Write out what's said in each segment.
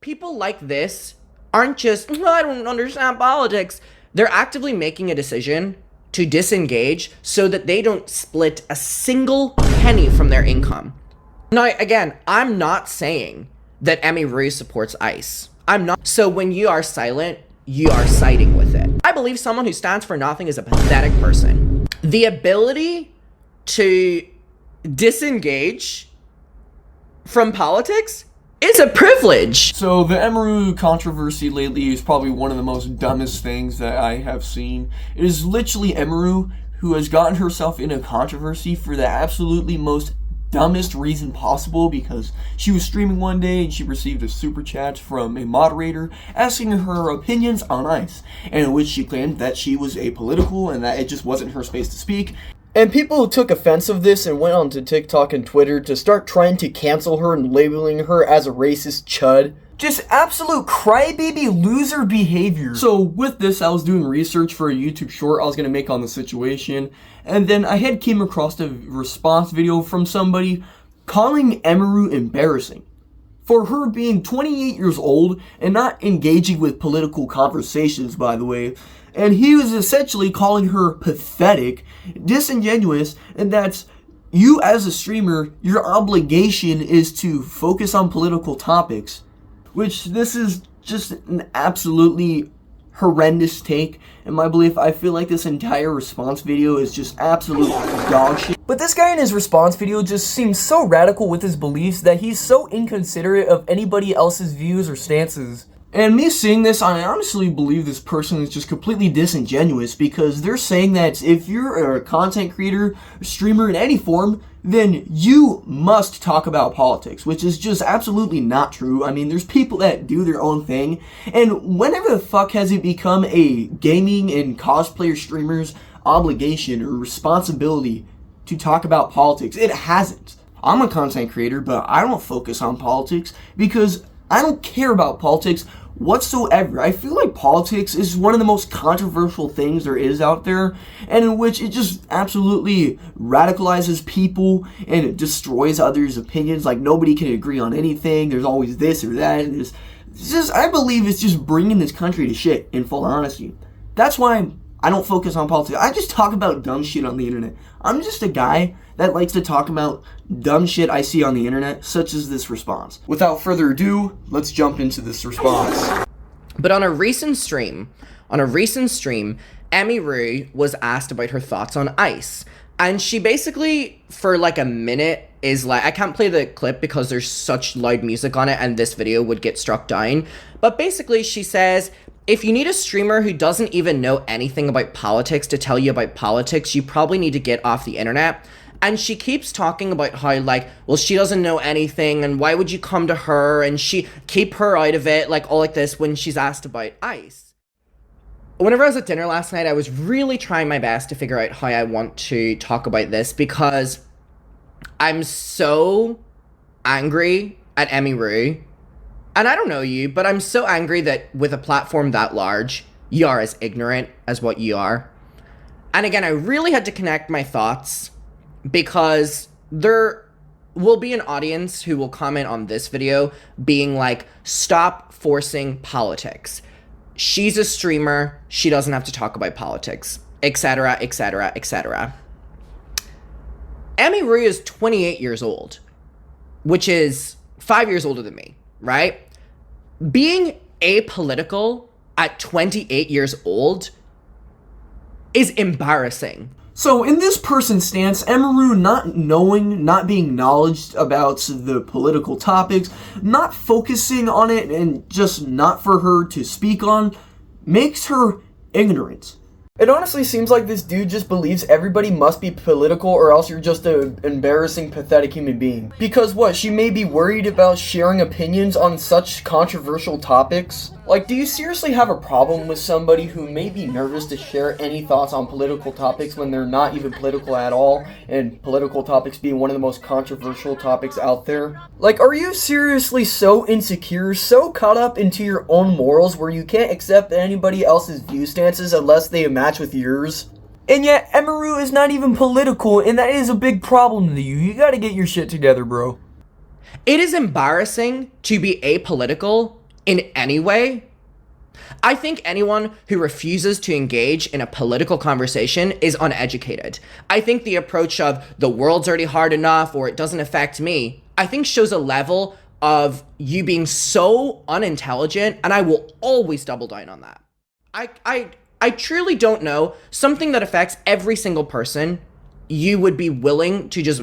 people like this aren't just, I don't understand politics. They're actively making a decision to disengage so that they don't split a single penny from their income. Now, again, I'm not saying that Emiru supports ICE. I'm not. So when you are silent, you are siding with it. I believe someone who stands for nothing is a pathetic person. The ability to disengage from politics is a privilege. So the Emiru controversy lately is probably one of the most dumbest things that I have seen. It is literally Emiru who has gotten herself in a controversy for the absolutely most dumbest reason possible, because she was streaming one day and she received a super chat from a moderator asking her opinions on ICE, and in which she claimed that she was apolitical and that it just wasn't her space to speak. And people took offense of this and went onto TikTok and Twitter to start trying to cancel her and labeling her as a racist chud. Just absolute crybaby loser behavior. So with this, I was doing research for a YouTube short I was going to make on the situation, and then I had came across a response video from somebody calling Emiru embarrassing for her being 28 years old and not engaging with political conversations, by the way. And he was essentially calling her pathetic, disingenuous, and that's you as a streamer, your obligation is to focus on political topics. Which, this is just an absolutely horrendous take. In my belief, I feel like this entire response video is just absolute dog shit. But this guy in his response video just seems so radical with his beliefs that he's so inconsiderate of anybody else's views or stances. And me seeing this, I honestly believe this person is just completely disingenuous, because they're saying that if you're a content creator, or streamer in any form, then you must talk about politics, which is just absolutely not true. I mean, there's people that do their own thing, and whenever the fuck has it become a gaming and cosplayer streamer's obligation or responsibility to talk about politics? It hasn't. I'm a content creator, but I don't focus on politics because I don't care about politics whatsoever. I feel like politics is one of the most controversial things there is out there, and in which it just absolutely radicalizes people and it destroys others' opinions. Like, nobody can agree on anything. There's always this or that. And it's just, I believe it's just bringing this country to shit, in full honesty. That's why I don't focus on politics. I just talk about dumb shit on the internet. I'm just a guy that likes to talk about dumb shit I see on the internet, such as this response. Without further ado, let's jump into this response. But on a recent stream, Emiru was asked about her thoughts on ICE. And she basically, for like a minute, is like, I can't play the clip because there's such loud music on it and this video would get struck down. But basically she says, if you need a streamer who doesn't even know anything about politics to tell you about politics, you probably need to get off the internet. And she keeps talking about how, like, well, she doesn't know anything, and why would you come to her, and keep her out of it, like, all like this when she's asked about ICE. Whenever I was at dinner last night, I was really trying my best to figure out how I want to talk about this, because I'm so angry at Emiru. And I don't know you, but I'm so angry that with a platform that large, you are as ignorant as what you are. And again, I really had to connect my thoughts, because there will be an audience who will comment on this video being like, stop forcing politics. She's a streamer, she doesn't have to talk about politics, etc., etc., etc. Emiru is 28 years old, which is 5 years older than me, right? Being apolitical at 28 years old is embarrassing. So in this person's stance, Emiru not knowing, not being knowledgeable about the political topics, not focusing on it, and just not for her to speak on, makes her ignorant. It honestly seems like this dude just believes everybody must be political, or else you're just an embarrassing, pathetic human being. Because what, she may be worried about sharing opinions on such controversial topics? Like, do you seriously have a problem with somebody who may be nervous to share any thoughts on political topics when they're not even political at all, and political topics being one of the most controversial topics out there? Like, are you seriously so insecure, so caught up into your own morals where you can't accept anybody else's view stances unless they match with yours? And yet, Emiru is not even political, and that is a big problem to you. You gotta get your shit together, bro. It is embarrassing to be apolitical in any way, I think anyone who refuses to engage in a political conversation is uneducated. I think the approach of the world's already hard enough or it doesn't affect me, I think shows a level of you being so unintelligent, and I will always double down on that. I truly don't know something that affects every single person you would be willing to just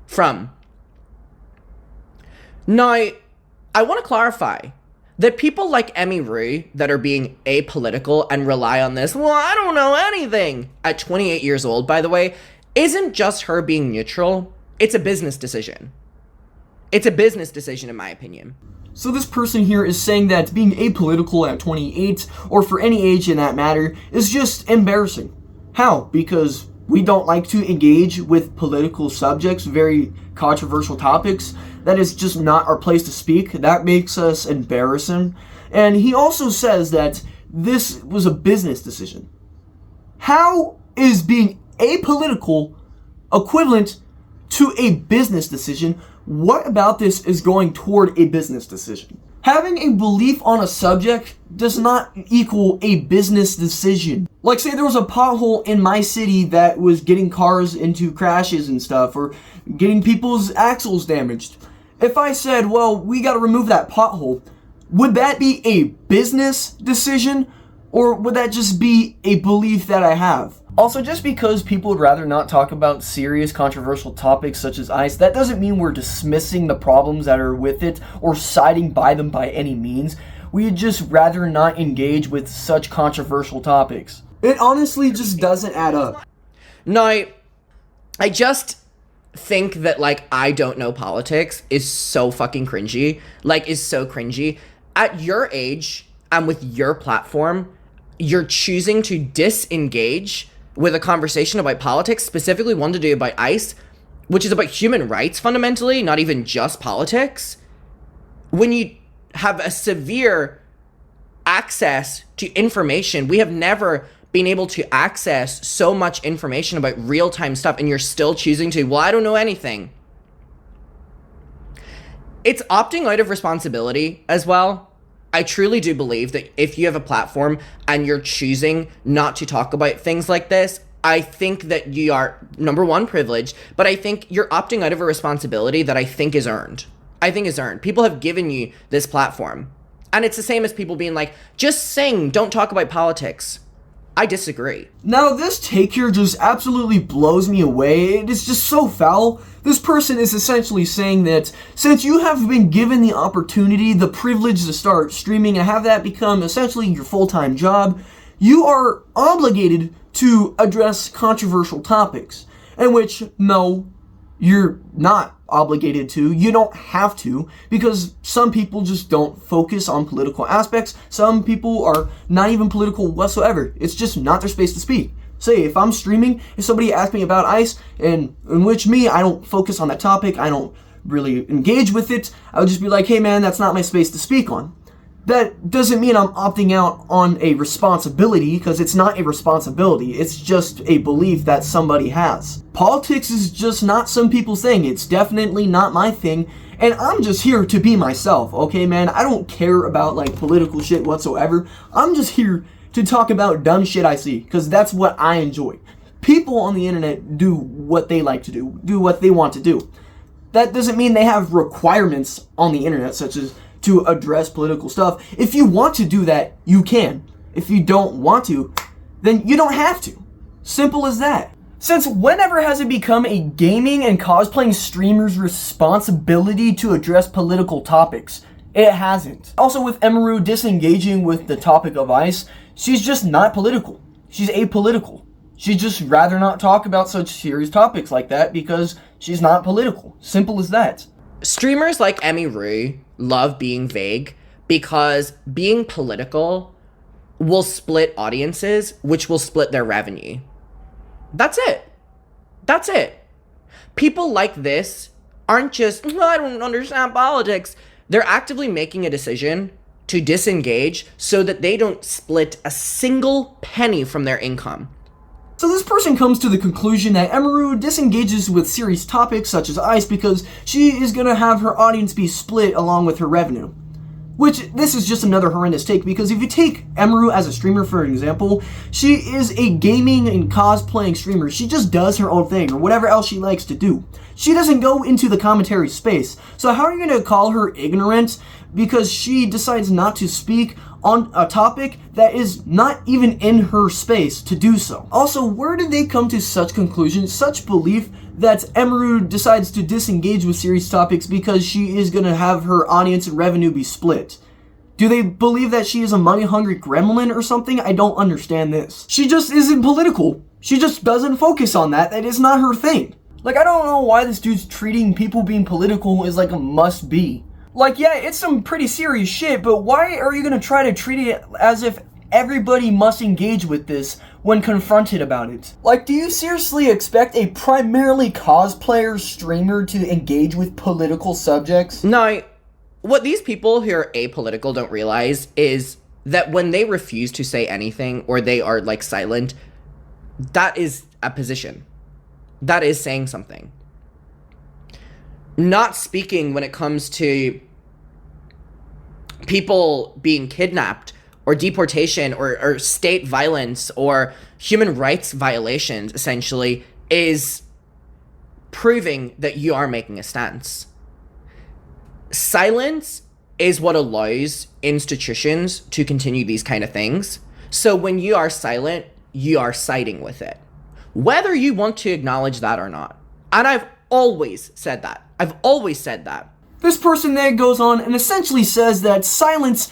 from. Now, I want to clarify that people like Emiru that are being apolitical and rely on this, well, I don't know anything, at 28 years old, by the way, isn't just her being neutral. It's a business decision. It's a business decision, in my opinion. So this person here is saying that being apolitical at 28, or for any age in that matter, is just embarrassing. How? Because we don't like to engage with political subjects, very controversial topics. That is just not our place to speak. That makes us embarrassing. And he also says that this was a business decision. How is being apolitical equivalent to a business decision? What about this is going toward a business decision? Having a belief on a subject does not equal a business decision. Like, say there was a pothole in my city that was getting cars into crashes and stuff, or getting people's axles damaged. If I said, well, we gotta remove that pothole, would that be a business decision, or would that just be a belief that I have? Also, just because people would rather not talk about serious controversial topics such as ICE, that doesn't mean we're dismissing the problems that are with it or siding by them by any means. We'd just rather not engage with such controversial topics. It honestly just doesn't add up. No, I just think that, like, I don't know politics is so fucking cringy. Like, is so cringy. At your age and with your platform, you're choosing to disengage with a conversation about politics, specifically one to do about ICE, which is about human rights fundamentally, not even just politics, when you have a severe access to information. We have never been able to access so much information about real-time stuff, and you're still choosing to, well, I don't know anything. It's opting out of responsibility as well. I truly do believe that if you have a platform and you're choosing not to talk about things like this, I think that you are, number one, privileged, but I think you're opting out of a responsibility that I think is earned. People have given you this platform. And it's the same as people being like, just sing, don't talk about politics. I disagree. Now, this take here just absolutely blows me away. It is just so foul. This person is essentially saying that since you have been given the opportunity, the privilege to start streaming and have that become essentially your full-time job, you are obligated to address controversial topics. In which, no, you're not obligated to. You don't have to, because some people just don't focus on political aspects. Some people are not even political whatsoever. It's just not their space to speak. Say, if I'm streaming, if somebody asks me about ICE, and in which I don't focus on that topic, I don't really engage with it, I would just be like, hey man, that's not my space to speak on. That doesn't mean I'm opting out on a responsibility, because it's not a responsibility. It's just a belief that somebody has. Politics is just not some people's thing. It's definitely not my thing. And I'm just here to be myself, okay, man? I don't care about, like, political shit whatsoever. I'm just here to talk about dumb shit I see, because that's what I enjoy. People on the internet do what they like to do what they want to do. That doesn't mean they have requirements on the internet, such as to address political stuff. If you want to do that, you can. If you don't want to, then you don't have to. Simple as that. Since whenever has it become a gaming and cosplaying streamer's responsibility to address political topics? It hasn't. Also, with Emiru disengaging with the topic of ICE, she's just not political. She's apolitical. She'd just rather not talk about such serious topics like that because she's not political. Simple as that. Streamers like Emiru love being vague because being political will split audiences, which will split their revenue. That's it. People like this aren't just, I don't understand politics. They're actively making a decision to disengage so that they don't split a single penny from their income. So this person comes to the conclusion that Emiru disengages with serious topics such as ICE because she is going to have her audience be split along with her revenue. Which, this is just another horrendous take, because if you take Emiru as a streamer, for example, she is a gaming and cosplaying streamer. She just does her own thing, or whatever else she likes to do. She doesn't go into the commentary space. So how are you going to call her ignorant because she decides not to speak on a topic that is not even in her space to do so? Also, where did they come to such conclusion, such belief that Emiru decides to disengage with serious topics because she is going to have her audience and revenue be split? Do they believe that she is a money-hungry gremlin or something? I don't understand this. She just isn't political. She just doesn't focus on that. That is not her thing. Like, I don't know why this dude's treating people being political as like a must-be. Like, yeah, it's some pretty serious shit, but why are you gonna try to treat it as if everybody must engage with this when confronted about it? Like, do you seriously expect a primarily cosplayer streamer to engage with political subjects? No, what these people who are apolitical don't realize is that when they refuse to say anything or they are, like, silent, that is a position. That is saying something. Not speaking when it comes to people being kidnapped or deportation or state violence or human rights violations, essentially, is proving that you are making a stance. Silence is what allows institutions to continue these kind of things. So when you are silent, you are siding with it, whether you want to acknowledge that or not. And I've always said that. I've always said that. This person then goes on and essentially says that silence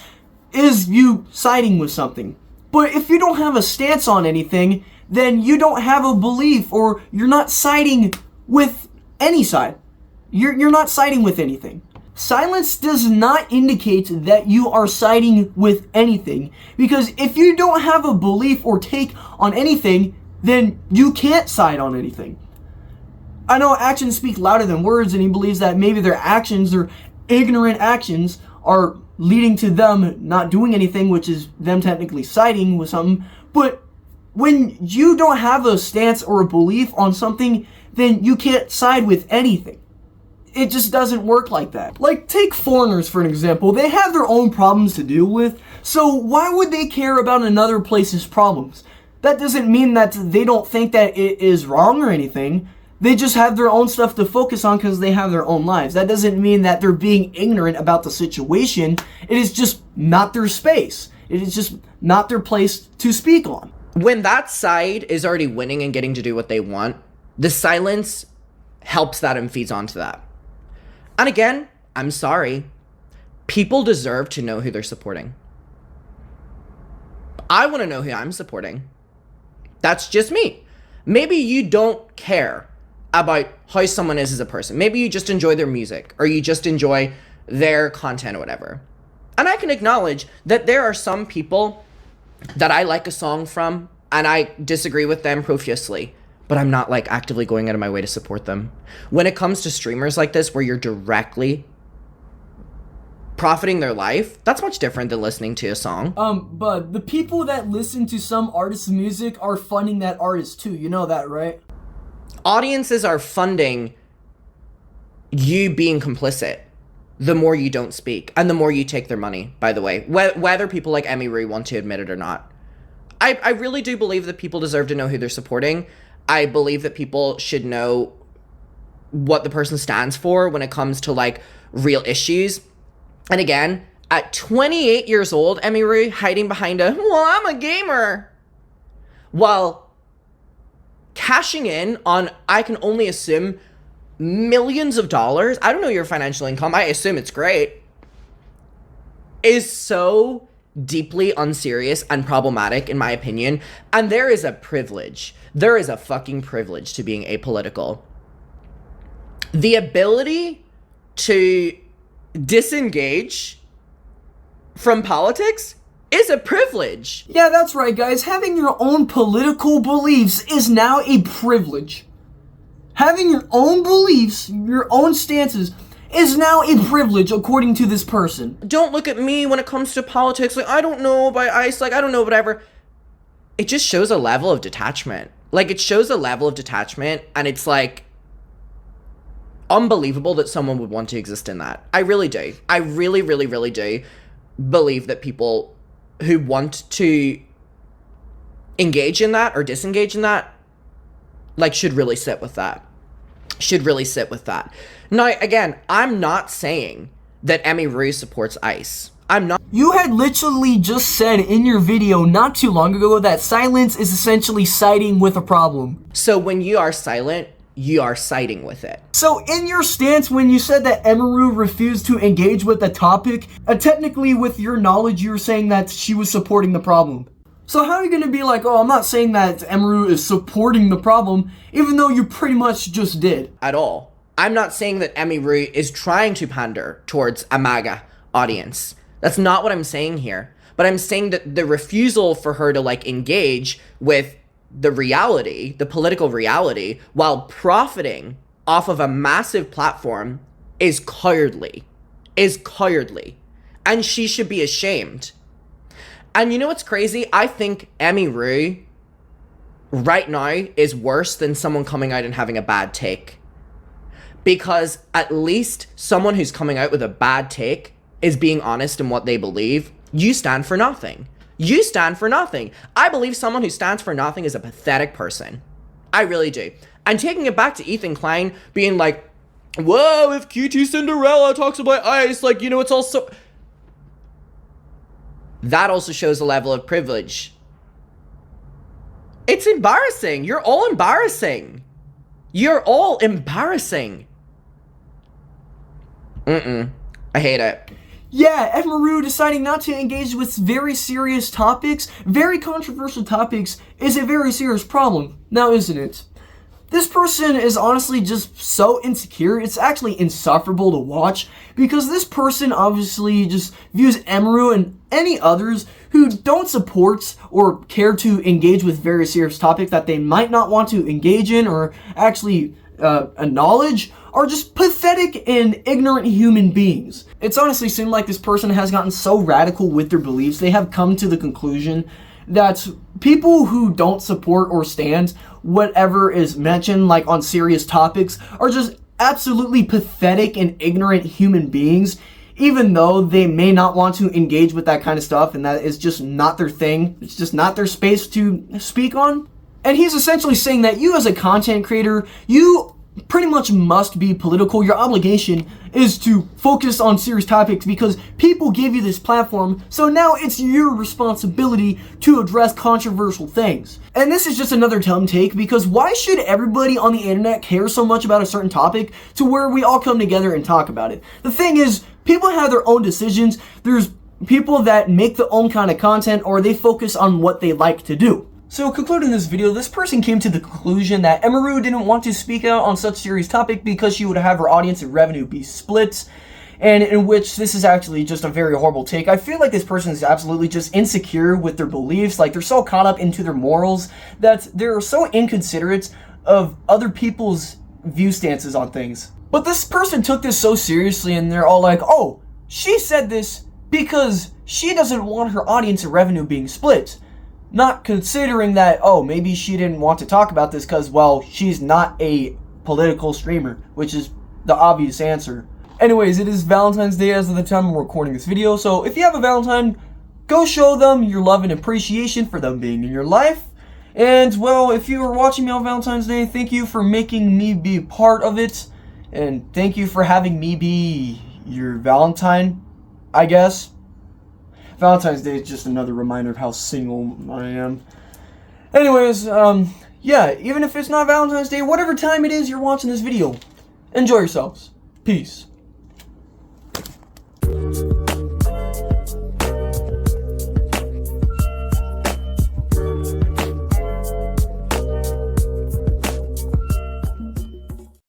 is you siding with something. But if you don't have a stance on anything, then you don't have a belief, or you're not siding with any side. You're not siding with anything. Silence does not indicate that you are siding with anything, because if you don't have a belief or take on anything, then you can't side on anything. I know actions speak louder than words, and he believes that maybe their actions, their ignorant actions, are leading to them not doing anything, which is them technically siding with something. But when you don't have a stance or a belief on something, then you can't side with anything. It just doesn't work like that. Like, take foreigners for an example. They have their own problems to deal with, so why would they care about another place's problems? That doesn't mean that they don't think that it is wrong or anything. They just have their own stuff to focus on because they have their own lives. That doesn't mean that they're being ignorant about the situation. It is just not their space. It is just not their place to speak on. When that side is already winning and getting to do what they want, the silence helps that and feeds onto that. And again, I'm sorry. People deserve to know who they're supporting. I want to know who I'm supporting. That's just me. Maybe you don't care about how someone is as a person. Maybe you just enjoy their music, or you just enjoy their content or whatever. And I can acknowledge that there are some people that I like a song from and I disagree with them profusely, but I'm not like actively going out of my way to support them. When it comes to streamers like this, where you're directly profiting their life, that's much different than listening to a song. But the people that listen to some artist's music are funding that artist too. You know that, right? Audiences are funding you being complicit the more you don't speak and the more you take their money, by the way, whether people like Emiru want to admit it or not. I really do believe that people deserve to know who they're supporting. I believe that people should know what the person stands for when it comes to like real issues. And again, at 28 years old, Emiru hiding behind well, I'm a gamer, while cashing in on, I can only assume, millions of dollars. I don't know your financial income. I assume it's great. Is so deeply unserious and problematic, in my opinion. And there is a privilege. There is a fucking privilege to being apolitical. The ability to disengage from politics is a privilege. Yeah, that's right, guys. Having your own political beliefs is now a privilege. Having your own beliefs, your own stances, is now a privilege, according to this person. Don't look at me when it comes to politics. Like, I don't know about ICE. Like, I don't know, whatever. It just shows a level of detachment. Like, it shows a level of detachment, and it's like unbelievable that someone would want to exist in that. I really do. I really, really, really do believe that people who want to engage in that or disengage in that, like, should really sit with that. Should really sit with that. Now, again, I'm not saying that Emiru supports ICE. I'm not. You had literally just said in your video not too long ago that silence is essentially siding with a problem. So when you are silent, you are siding with it. So in your stance, when you said that Emiru refused to engage with the topic, technically with your knowledge, you were saying that she was supporting the problem. So how are you going to be like, oh, I'm not saying that Emiru is supporting the problem, even though you pretty much just did? At all. I'm not saying that Emiru is trying to pander towards a MAGA audience. That's not what I'm saying here. But I'm saying that the refusal for her to, like, engage with the reality, the political reality, while profiting off of a massive platform is cowardly. Is cowardly. And she should be ashamed. And you know what's crazy? I think Emiru right now is worse than someone coming out and having a bad take. Because at least someone who's coming out with a bad take is being honest in what they believe. You stand for nothing. You stand for nothing. I believe someone who stands for nothing is a pathetic person. I really do. And taking it back to Ethan Klein being like, whoa, if QT Cinderella talks about ICE, like, you know, it's also... That also shows a level of privilege. It's embarrassing. You're all embarrassing. You're all embarrassing. I hate it. Yeah, Emiru deciding not to engage with very serious topics, very controversial topics, is a very serious problem, now isn't it? This person is honestly just so insecure, it's actually insufferable to watch, because this person obviously just views Emiru and any others who don't support or care to engage with very serious topics that they might not want to engage in or actually acknowledge are just pathetic and ignorant human beings. It's honestly seemed like this person has gotten so radical with their beliefs, they have come to the conclusion that people who don't support or stand whatever is mentioned, like on serious topics, are just absolutely pathetic and ignorant human beings, even though they may not want to engage with that kind of stuff and that is just not their thing. It's just not their space to speak on. And he's essentially saying that you as a content creator, you pretty much must be political. Your obligation is to focus on serious topics because people give you this platform, so now it's your responsibility to address controversial things. And this is just another dumb take, because why should everybody on the internet care so much about a certain topic to where we all come together and talk about it? The thing is, people have their own decisions. There's people that make their own kind of content, or they focus on what they like to do. So concluding this video, this person came to the conclusion that Emiru didn't want to speak out on such serious topic because she would have her audience and revenue be split, and in which this is actually just a very horrible take. I feel like this person is absolutely just insecure with their beliefs, like they're so caught up into their morals that they're so inconsiderate of other people's view stances on things. But this person took this so seriously and they're all like, oh, she said this because she doesn't want her audience and revenue being split. Not considering that, oh, maybe she didn't want to talk about this because, well, she's not a political streamer, which is the obvious answer. Anyways, it is Valentine's Day as of the time I'm recording this video, so if you have a Valentine, go show them your love and appreciation for them being in your life. And, well, if you are watching me on Valentine's Day, thank you for making me be part of it, and thank you for having me be your Valentine, I guess. Valentine's Day is just another reminder of how single I am. Anyways, yeah, even if it's not Valentine's Day, whatever time it is you're watching this video, enjoy yourselves. Peace.